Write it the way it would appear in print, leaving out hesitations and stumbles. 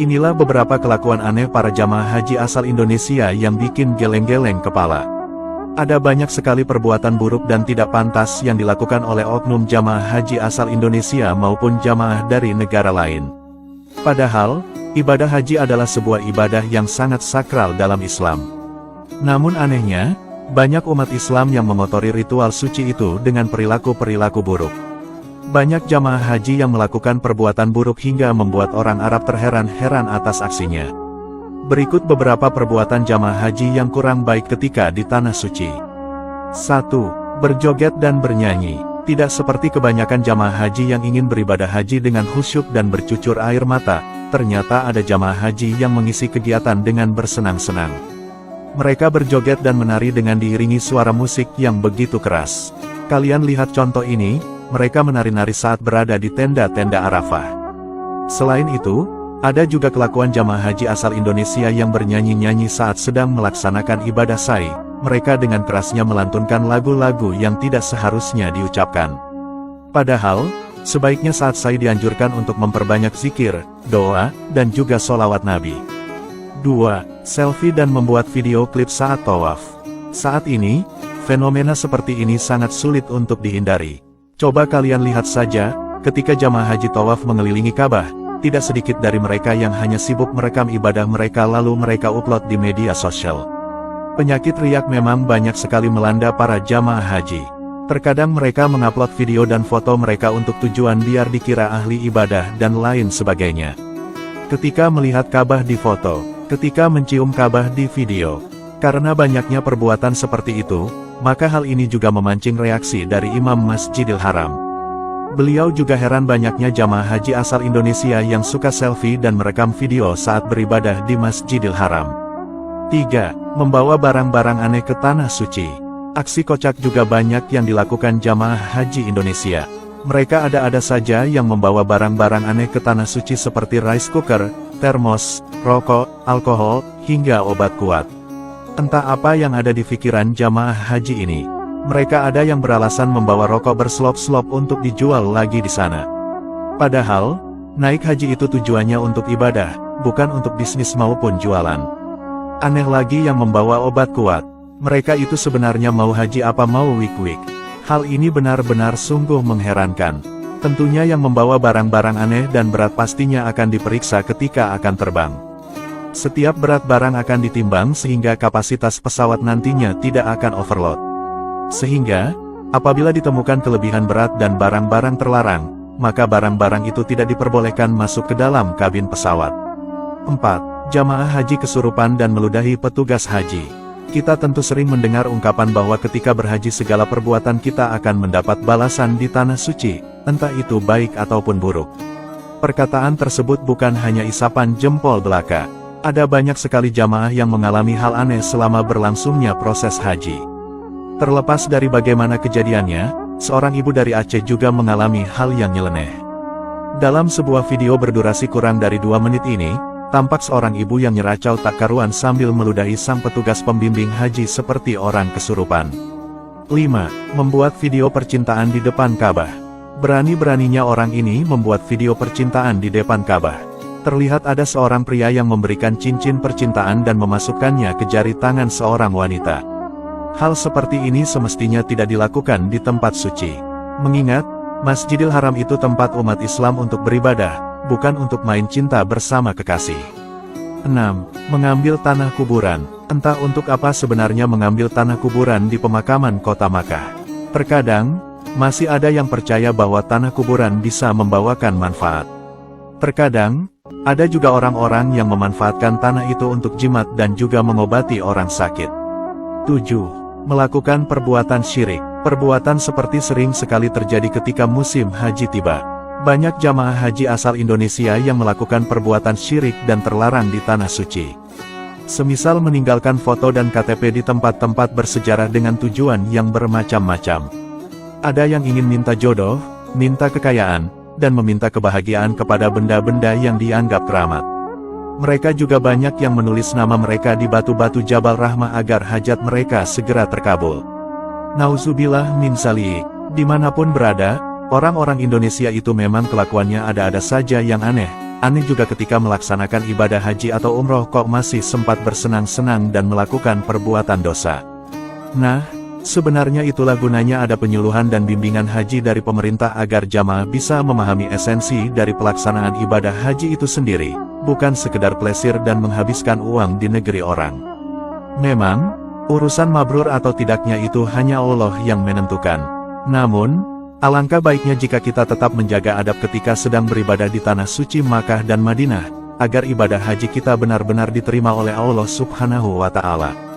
Inilah beberapa kelakuan aneh para jamaah haji asal Indonesia yang bikin geleng-geleng kepala. Ada banyak sekali perbuatan buruk dan tidak pantas yang dilakukan oleh oknum jamaah haji asal Indonesia maupun jamaah dari negara lain. Padahal, ibadah haji adalah sebuah ibadah yang sangat sakral dalam Islam. Namun anehnya, banyak umat Islam yang mengotori ritual suci itu dengan perilaku-perilaku buruk. Banyak jamaah haji yang melakukan perbuatan buruk hingga membuat orang Arab terheran-heran atas aksinya. Berikut beberapa perbuatan jamaah haji yang kurang baik ketika di Tanah Suci. 1. Berjoget dan bernyanyi. Tidak seperti kebanyakan jamaah haji yang ingin beribadah haji dengan khusyuk dan bercucur air mata, ternyata ada jamaah haji yang mengisi kegiatan dengan bersenang-senang. Mereka berjoget dan menari dengan diiringi suara musik yang begitu keras. Kalian lihat contoh ini, mereka menari-nari saat berada di tenda-tenda Arafah. Selain itu, ada juga kelakuan jamaah haji asal Indonesia yang bernyanyi-nyanyi saat sedang melaksanakan ibadah sa'i. Mereka dengan kerasnya melantunkan lagu-lagu yang tidak seharusnya diucapkan. Padahal, sebaiknya saat sa'i dianjurkan untuk memperbanyak zikir, doa, dan juga sholawat Nabi. 2. Selfie dan membuat video klip saat tawaf. Saat ini, fenomena seperti ini sangat sulit untuk dihindari. Coba kalian lihat saja, ketika jamaah haji tawaf mengelilingi Ka'bah, tidak sedikit dari mereka yang hanya sibuk merekam ibadah mereka lalu mereka upload di media sosial. Penyakit riak memang banyak sekali melanda para jamaah haji. Terkadang mereka mengupload video dan foto mereka untuk tujuan biar dikira ahli ibadah dan lain sebagainya. Ketika melihat Ka'bah di foto, ketika mencium Ka'bah di video. Karena banyaknya perbuatan seperti itu, maka hal ini juga memancing reaksi dari Imam Masjidil Haram. Beliau juga heran banyaknya jamaah haji asal Indonesia yang suka selfie dan merekam video saat beribadah di Masjidil Haram. 3. Membawa barang-barang aneh ke Tanah Suci. Aksi kocak juga banyak yang dilakukan jamaah haji Indonesia. Mereka ada-ada saja yang membawa barang-barang aneh ke Tanah Suci seperti rice cooker, termos, rokok, alkohol, hingga obat kuat. Entah apa yang ada di pikiran jamaah haji ini. Mereka ada yang beralasan membawa rokok berselop-selop untuk dijual lagi di sana. Padahal, naik haji itu tujuannya untuk ibadah, bukan untuk bisnis maupun jualan. Aneh lagi yang membawa obat kuat. Mereka itu sebenarnya mau haji apa mau wik-wik. Hal ini benar-benar sungguh mengherankan. Tentunya yang membawa barang-barang aneh dan berat pastinya akan diperiksa ketika akan terbang. Setiap berat barang akan ditimbang sehingga kapasitas pesawat nantinya tidak akan overload. Sehingga, apabila ditemukan kelebihan berat dan barang-barang terlarang, maka barang-barang itu tidak diperbolehkan masuk ke dalam kabin pesawat. 4. Jamaah haji kesurupan dan meludahi petugas haji. Kita tentu sering mendengar ungkapan bahwa ketika berhaji segala perbuatan kita akan mendapat balasan di Tanah Suci, entah itu baik ataupun buruk. Perkataan tersebut bukan hanya isapan jempol belaka. Ada banyak sekali jamaah yang mengalami hal aneh selama berlangsungnya proses haji. Terlepas dari bagaimana kejadiannya, seorang ibu dari Aceh juga mengalami hal yang nyeleneh. Dalam sebuah video berdurasi kurang dari 2 menit ini, tampak seorang ibu yang nyeracau tak karuan sambil meludahi sang petugas pembimbing haji seperti orang kesurupan. 5. Membuat video percintaan di depan Ka'bah. Berani-beraninya orang ini membuat video percintaan di depan Ka'bah. Terlihat ada seorang pria yang memberikan cincin percintaan dan memasukkannya ke jari tangan seorang wanita. Hal seperti ini semestinya tidak dilakukan di tempat suci. Mengingat, Masjidil Haram itu tempat umat Islam untuk beribadah, bukan untuk main cinta bersama kekasih. 6. Mengambil tanah kuburan. Entah untuk apa sebenarnya mengambil tanah kuburan di pemakaman kota Makkah. Terkadang, masih ada yang percaya bahwa tanah kuburan bisa membawakan manfaat. Terkadang, ada juga orang-orang yang memanfaatkan tanah itu untuk jimat dan juga mengobati orang sakit. 7. Melakukan perbuatan syirik. Perbuatan seperti sering sekali terjadi ketika musim haji tiba. Banyak jamaah haji asal Indonesia yang melakukan perbuatan syirik dan terlarang di Tanah Suci. Semisal meninggalkan foto dan KTP di tempat-tempat bersejarah dengan tujuan yang bermacam-macam. Ada yang ingin minta jodoh, minta kekayaan, dan meminta kebahagiaan kepada benda-benda yang dianggap keramat. Mereka juga banyak yang menulis nama mereka di batu-batu Jabal Rahmah agar hajat mereka segera terkabul. Nauzubillah min zalik. Dimanapun berada, orang-orang Indonesia itu memang kelakuannya ada-ada saja yang aneh, Aneh juga ketika melaksanakan ibadah haji atau umroh kok masih sempat bersenang-senang dan melakukan perbuatan dosa. Nah, sebenarnya itulah gunanya ada penyuluhan dan bimbingan haji dari pemerintah agar jamaah bisa memahami esensi dari pelaksanaan ibadah haji itu sendiri, bukan sekedar plesir dan menghabiskan uang di negeri orang. Memang, urusan mabrur atau tidaknya itu hanya Allah yang menentukan. Namun, alangkah baiknya jika kita tetap menjaga adab ketika sedang beribadah di tanah suci Makkah dan Madinah, agar ibadah haji kita benar-benar diterima oleh Allah Subhanahu wa Ta'ala.